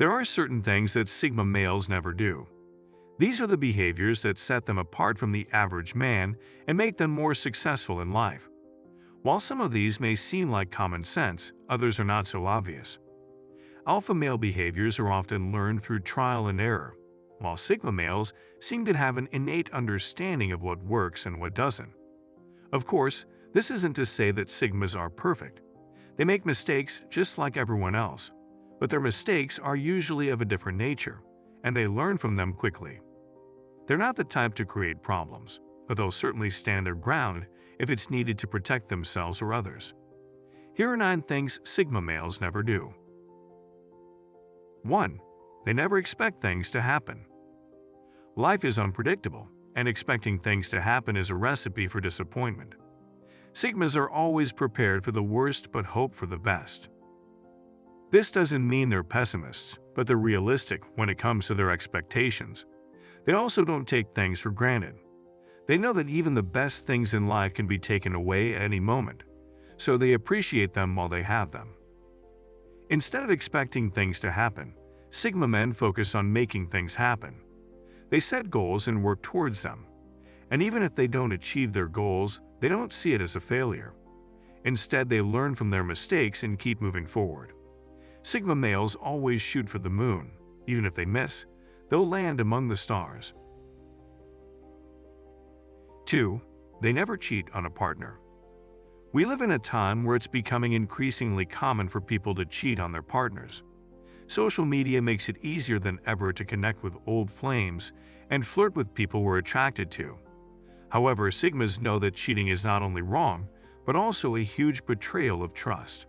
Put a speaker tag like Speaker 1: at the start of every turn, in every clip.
Speaker 1: There are certain things that Sigma males never do. These are the behaviors that set them apart from the average man and make them more successful in life. While some of these may seem like common sense, others are not so obvious. Alpha male behaviors are often learned through trial and error, while Sigma males seem to have an innate understanding of what works and what doesn't. Of course, this isn't to say that Sigmas are perfect. They make mistakes just like everyone else, but their mistakes are usually of a different nature, and they learn from them quickly. They're not the type to create problems, but they'll certainly stand their ground if it's needed to protect themselves or others. Here are 9 things Sigma males never do. 1. They never expect things to happen. Life is unpredictable, and expecting things to happen is a recipe for disappointment. Sigmas are always prepared for the worst but hope for the best. This doesn't mean they're pessimists, but they're realistic when it comes to their expectations. They also don't take things for granted. They know that even the best things in life can be taken away at any moment, so they appreciate them while they have them. Instead of expecting things to happen, Sigma men focus on making things happen. They set goals and work towards them. And even if they don't achieve their goals, they don't see it as a failure. Instead, they learn from their mistakes and keep moving forward. Sigma males always shoot for the moon. Even if they miss, they'll land among the stars. 2. They never cheat on a partner. We live in a time where it's becoming increasingly common for people to cheat on their partners. Social media makes it easier than ever to connect with old flames and flirt with people we're attracted to. However, Sigmas know that cheating is not only wrong, but also a huge betrayal of trust.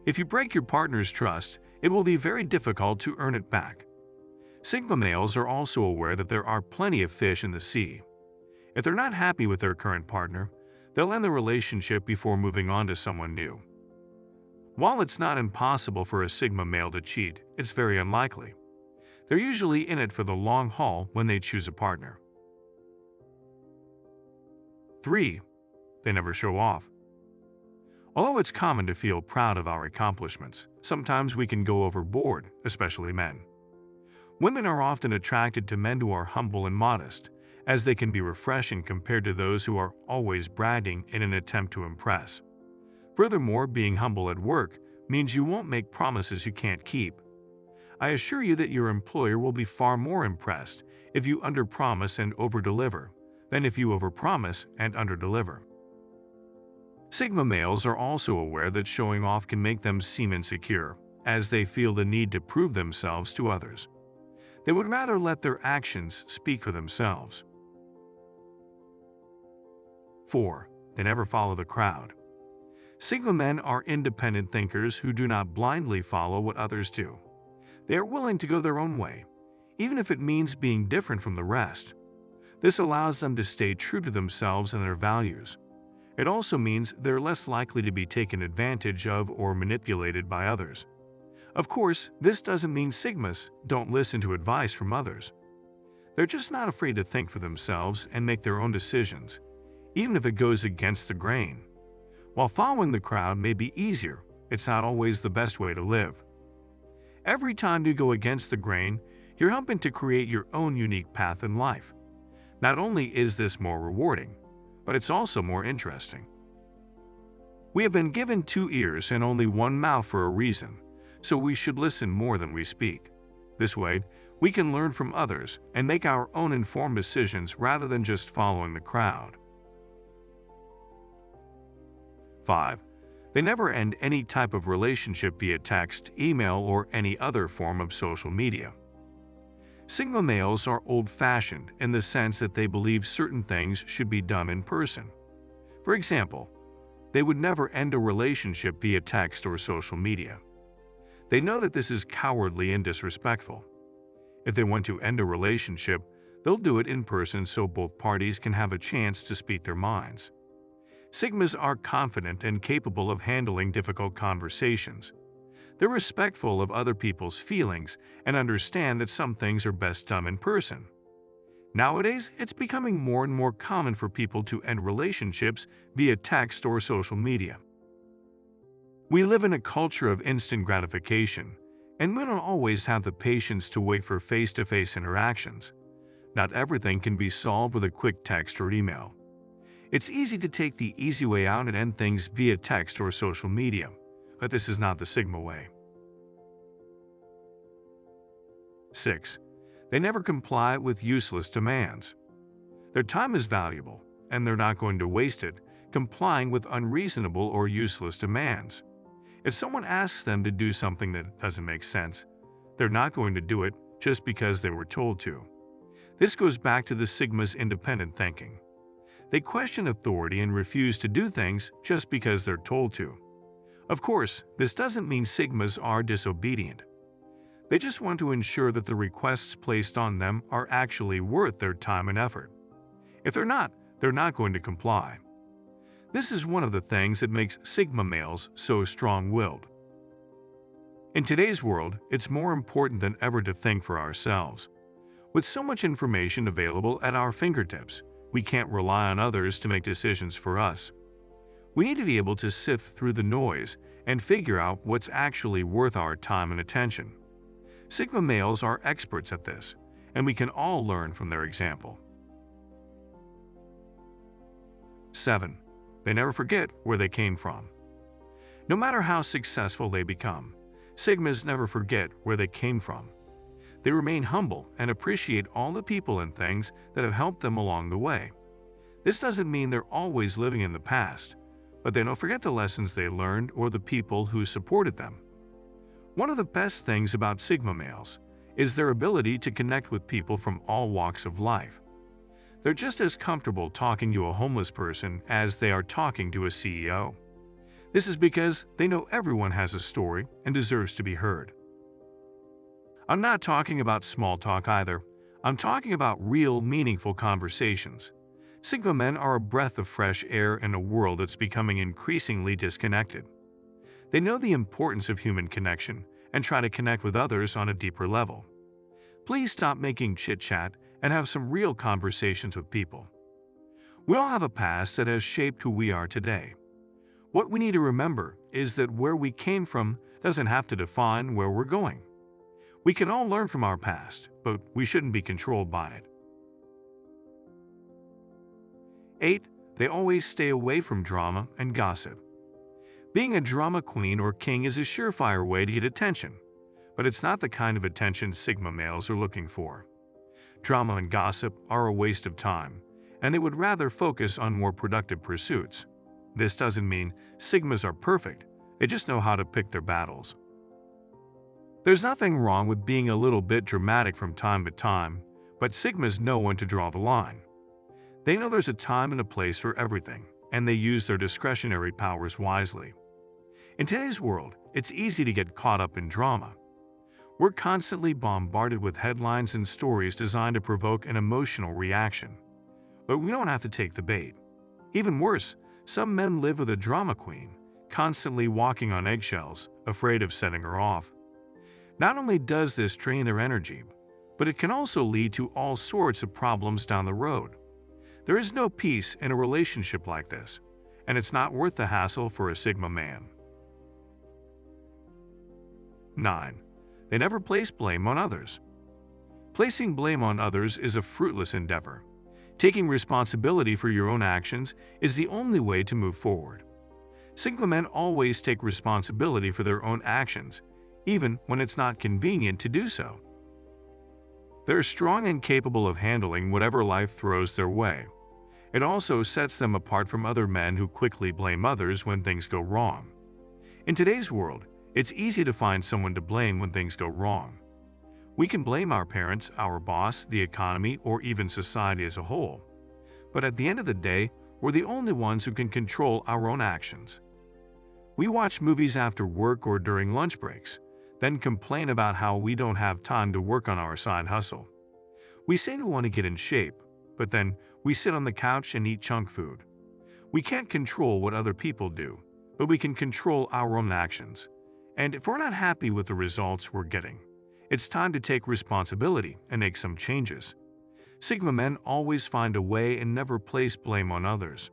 Speaker 1: If you break your partner's trust, it will be very difficult to earn it back. Sigma males are also aware that there are plenty of fish in the sea. If they're not happy with their current partner, they'll end the relationship before moving on to someone new. While it's not impossible for a Sigma male to cheat, it's very unlikely. They're usually in it for the long haul when they choose a partner. 3. They never show off. Although it's common to feel proud of our accomplishments, sometimes we can go overboard, especially men. Women are often attracted to men who are humble and modest, as they can be refreshing compared to those who are always bragging in an attempt to impress. Furthermore, being humble at work means you won't make promises you can't keep. I assure you that your employer will be far more impressed if you underpromise and overdeliver than if you overpromise and underdeliver. Sigma males are also aware that showing off can make them seem insecure, as they feel the need to prove themselves to others. They would rather let their actions speak for themselves. 4. They never follow the crowd. Sigma men are independent thinkers who do not blindly follow what others do. They are willing to go their own way, even if it means being different from the rest. This allows them to stay true to themselves and their values. It also means they're less likely to be taken advantage of or manipulated by others. Of course, this doesn't mean Sigmas don't listen to advice from others. They're just not afraid to think for themselves and make their own decisions, even if it goes against the grain. While following the crowd may be easier, it's not always the best way to live. Every time you go against the grain, you're helping to create your own unique path in life. Not only is this more rewarding, but it's also more interesting. We have been given 2 ears and only 1 mouth for a reason, so we should listen more than we speak. This way, we can learn from others and make our own informed decisions rather than just following the crowd. 5. They never end any type of relationship via text, email, or any other form of social media. Sigma males are old-fashioned in the sense that they believe certain things should be done in person. For example, they would never end a relationship via text or social media. They know that this is cowardly and disrespectful. If they want to end a relationship, they'll do it in person so both parties can have a chance to speak their minds. Sigmas are confident and capable of handling difficult conversations. They're respectful of other people's feelings and understand that some things are best done in person. Nowadays, it's becoming more and more common for people to end relationships via text or social media. We live in a culture of instant gratification, And we don't always have the patience to wait for face-to-face interactions. Not everything can be solved with a quick text or email. It's easy to take the easy way out and end things via text or social media, but this is not the Sigma way. 6. They never comply with useless demands. Their time is valuable, and they're not going to waste it complying with unreasonable or useless demands. If someone asks them to do something that doesn't make sense, they're not going to do it just because they were told to. This goes back to the Sigma's independent thinking. They question authority and refuse to do things just because they're told to. Of course, this doesn't mean Sigmas are disobedient. They just want to ensure that the requests placed on them are actually worth their time and effort. If they're not going to comply. This is one of the things that makes Sigma males so strong-willed. In today's world, it's more important than ever to think for ourselves. With so much information available at our fingertips, we can't rely on others to make decisions for us. We need to be able to sift through the noise and figure out what's actually worth our time and attention. Sigma males are experts at this, and we can all learn from their example. 7. They never forget where they came from. No matter how successful they become, Sigmas never forget where they came from. They remain humble and appreciate all the people and things that have helped them along the way. This doesn't mean they're always living in the past, but they don't forget the lessons they learned or the people who supported them. One of the best things about Sigma males is their ability to connect with people from all walks of life. They're just as comfortable talking to a homeless person as they are talking to a CEO. This is because they know everyone has a story and deserves to be heard. I'm not talking about small talk either. I'm talking about real, meaningful conversations. Sigma men are a breath of fresh air in a world that's becoming increasingly disconnected. They know the importance of human connection and try to connect with others on a deeper level. Please stop making chit-chat and have some real conversations with people. We all have a past that has shaped who we are today. What we need to remember is that where we came from doesn't have to define where we're going. We can all learn from our past, but we shouldn't be controlled by it. 8. They always stay away from drama and gossip. Being a drama queen or king is a surefire way to get attention, but it's not the kind of attention Sigma males are looking for. Drama and gossip are a waste of time, and they would rather focus on more productive pursuits. This doesn't mean Sigmas are perfect, they just know how to pick their battles. There's nothing wrong with being a little bit dramatic from time to time, but Sigmas know when to draw the line. They know there's a time and a place for everything, and they use their discretionary powers wisely. In today's world, it's easy to get caught up in drama. We're constantly bombarded with headlines and stories designed to provoke an emotional reaction. But we don't have to take the bait. Even worse, some men live with a drama queen, constantly walking on eggshells, afraid of setting her off. Not only does this drain their energy, but it can also lead to all sorts of problems down the road. There is no peace in a relationship like this, and it's not worth the hassle for a Sigma man. 9. They never place blame on others. Placing blame on others is a fruitless endeavor. Taking responsibility for your own actions is the only way to move forward. Sigma men always take responsibility for their own actions, even when it's not convenient to do so. They're strong and capable of handling whatever life throws their way. It also sets them apart from other men who quickly blame others when things go wrong. In today's world, it's easy to find someone to blame when things go wrong. We can blame our parents, our boss, the economy, or even society as a whole. But at the end of the day, we're the only ones who can control our own actions. We watch movies after work or during lunch breaks, then complain about how we don't have time to work on our side hustle. We say we want to get in shape, but then we sit on the couch and eat junk food. We can't control what other people do, but we can control our own actions. And if we're not happy with the results we're getting, it's time to take responsibility and make some changes. Sigma men always find a way and never place blame on others.